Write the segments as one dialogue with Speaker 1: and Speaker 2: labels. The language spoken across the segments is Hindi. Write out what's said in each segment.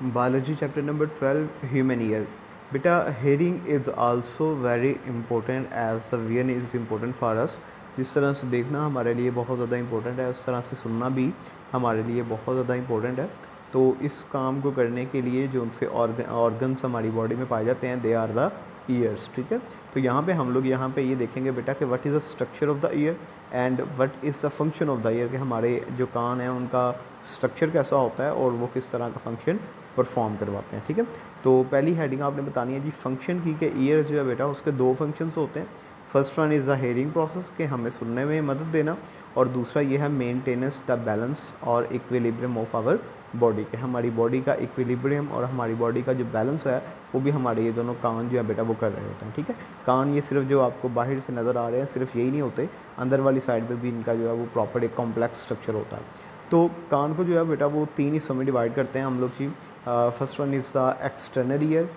Speaker 1: Biology chapter number 12 human ear. बेटा hearing is also very important as the vision is important for us. जिस तरह से देखना हमारे लिए बहुत ज़्यादा इंपॉर्टेंट है, उस तरह से सुनना भी हमारे लिए बहुत ज़्यादा इंपॉर्टेंट है। तो इस काम को करने के लिए जो उनसे ऑर्गन्स हमारी बॉडी में पाए जाते हैं, दे आर द ईयर्स। ठीक है, तो यहाँ पे हम लोग यहाँ पे ये देखेंगे बेटा कि what is the structure of the year and what is the function of the year, कि हमारे जो कान हैं उनका स्ट्रक्चर कैसा होता है और वो किस तरह का फंक्शन परफॉर्म करवाते हैं। ठीक है, तो पहली हेडिंग आपने बतानी है जी फंक्शन की, कि ईयर जो है बेटा उसके दो फंक्शंस होते हैं। First one is the hearing process, के हमें सुनने में मदद देना, और दूसरा ये है मेंटेनेंस द बैलेंस और इक्विलिब्रियम ऑफ आवर बॉडी, के हमारी बॉडी का इक्विलिब्रियम और हमारी बॉडी का जो बैलेंस है वो भी हमारे ये दोनों कान जो है बेटा वो कर रहे होते हैं। ठीक है, कान ये सिर्फ जो आपको बाहर से नज़र आ रहे हैं सिर्फ यही नहीं होते, अंदर वाली साइड पे भी इनका जो है वो प्रॉपर एक कॉम्प्लेक्स स्ट्रक्चर होता है। तो कान को जो है बेटा वो तीन हिस्सों में डिवाइड करते हैं हम लोग जी। First one is the external ear,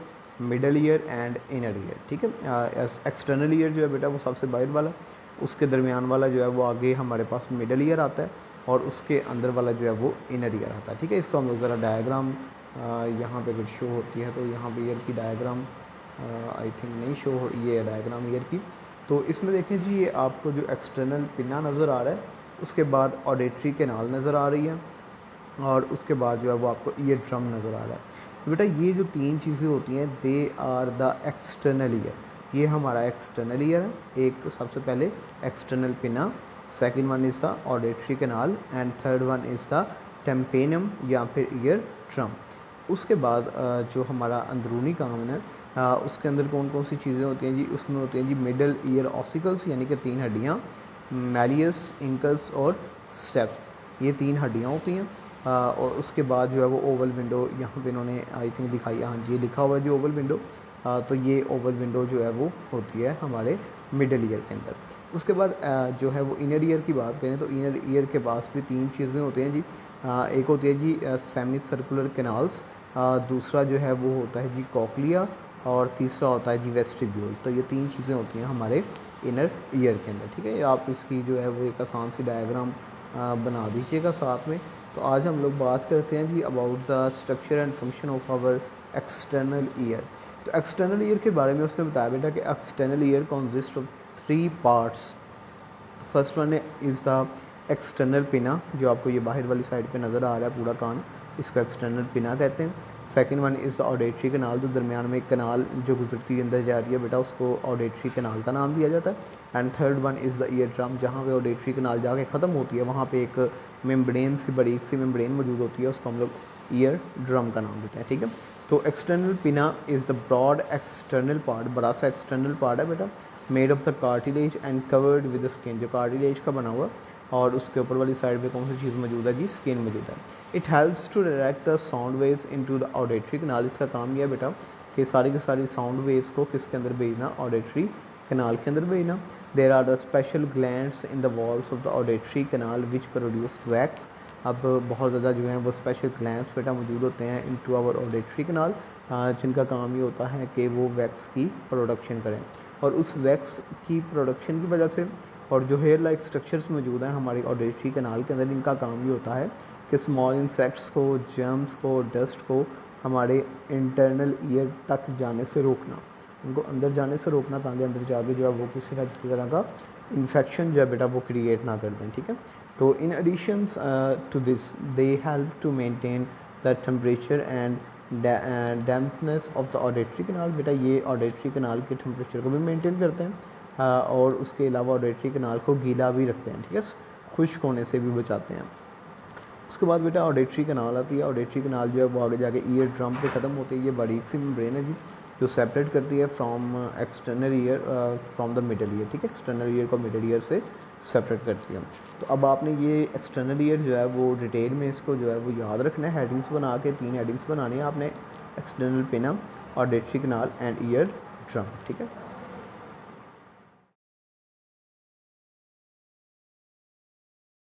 Speaker 1: middle ear and inner ear. ठीक है, एक्सटर्नल ईयर जो है बेटा वो सबसे बाहर वाला, उसके दरमियान वाला जो है वो आगे हमारे पास मिडल ईयर आता है, और उसके अंदर वाला जो है वो इनर ईयर आता है। ठीक है, इसको हम लोग ज़रा डायग्राम यहाँ पे अगर शो होती है तो यहाँ पे ईयर की डायग्राम आई थिंक नहीं शो हो, ये है डायग्राम ईयर की। तो इसमें देखें जी, ये आपको जो एक्सटर्नल पिन्ना नज़र आ रहा है, उसके बाद ऑडिटरी कैनाल नज़र आ रही है, और उसके बाद जो है वो आपको ईयर ड्रम नज़र आ रहा है। तो बेटा ये जो तीन चीज़ें होती हैं they are the external ear, ये हमारा एक्सटर्नल ईयर है। एक सबसे पहले external pinna, second one is the auditory canal and third one is the tympanum या फिर ईयर ड्रम। उसके बाद जो हमारा अंदरूनी कान है, उसके अंदर कौन कौन सी चीज़ें होती हैं जी, उसमें होती हैं जी मिडल ईयर ऑसिकल्स यानी कि तीन हड्डियाँ, मैलियस, इंकस और स्टेप्स, ये तीन हड्डियाँ होती हैं। और उसके बाद जो है वो ओवल विंडो यहाँ पे इन्होंने आई थिंक दिखाई, हाँ जी लिखा हुआ है जी ओवल विंडो। तो ये ओवल विंडो जो है वो होती है हमारे मिडल ईयर के अंदर। उसके बाद जो है वो इनर ईयर की बात करें तो इनर ईयर के पास भी तीन चीज़ें होती हैं जी। एक होती है जी सेमी सर्कुलर कैनाल्स, दूसरा जो है वो होता है जी कॉकलिया, और तीसरा होता है जी वेस्टिब्यूल। तो ये तीन चीज़ें होती हैं हमारे इनर ईयर के अंदर। ठीक है, आप इसकी जो है वो एक आसान सी डायग्राम बना दीजिएगा साथ में। तो आज हम लोग बात करते हैं जी about the structure and function of our external ear. तो एक्सटर्नल ईयर के बारे में उसने बताया बेटा कि external ear consist of three parts. First one is the external pinna, जो आपको ये बाहर वाली साइड पे नज़र आ रहा है पूरा कान, इसका एक्सटर्नल पिना कहते हैं। Second one is the auditory canal, जो दरमियान में एक कनाल जो गुजरती अंदर जा रही है बेटा, उसको ऑडिटरी कनाल का नाम दिया जाता है। And third one is the ear drum, जहाँ पे ऑडिटरी कनाल जाके ख़त्म होती है वहाँ पे एक मेम्ब्रेन सी बड़ी सी मेम्ब्रेन मौजूद होती है, उसको हम लोग ईयर ड्रम का नाम देते हैं। ठीक है, तो external pinna is the broad external part, बड़ा सा एक्सटर्नल पार्ट है बेटा, made of the cartilage and covered with skin, जो कार्टिलेज का बना हुआ, और उसके ऊपर वाली साइड पे कौन सी चीज़ मौजूद है जी, स्किन मौजूद है। It helps to direct the sound waves into the auditory canal, इसका काम यह है बेटा कि सारी की सारी साउंड वेव्स को किसके अंदर भेजना, ऑडिटरी कैनाल के अंदर भेजना। There are the special glands in the walls of the auditory canal which produce wax. अब बहुत ज़्यादा जो है वो स्पेशल ग्लैंड्स बेटा मौजूद होते हैं इनटू आवर ऑडिटरी कैनाल, जिनका काम ये होता है कि वो वैक्स की प्रोडक्शन करें, और उस वैक्स की प्रोडक्शन की वजह से, और जो हेयर लाइक स्ट्रक्चर्स मौजूद हैं हमारी ऑडिटरी कैनाल के अंदर, इनका काम ये होता है कि स्मॉल इंसेक्ट्स को, जर्म्स को, डस्ट को हमारे इंटरनल ईयर तक जाने से रोकना, उनको अंदर जाने से रोकना, ताकि अंदर जाके जो है वो किसी ना किसी तरह का इन्फेक्शन जो है बेटा वो क्रिएट ना कर दें। ठीक है, तो in addition to this they help to maintain the temperature and dampness of the auditory canal, बेटा ये ऑडिटरी कैनाल के टेम्परेचर को भी मेंटेन करते हैं, और उसके अलावा ऑडिटरी कैनाल को गीला भी रखते हैं। ठीक है, खुश्क होने से भी बचाते हैं। उसके बाद बेटा ऑडिटरी कैनाल आती है, ऑडिटरी कैनाल जो है वो आगे जाके ईयर ड्रम पे ख़त्म होती है। ये बारीक सी मेम्ब्रेन है जी, जो सेपरेट करती है from external ear from the middle ear. ठीक है, एक्सटर्नल ईयर को मिडल ईयर से सेपरेट करती है। तो अब आपने ये एक्सटर्नल ईयर जो है वो डिटेल में इसको जो है वो याद रखना है, हेडिंग्स बना के, तीन हेडिंग्स बनानी है आपने, एक्सटर्नल पिना, auditory canal and ear drum. ठीक है,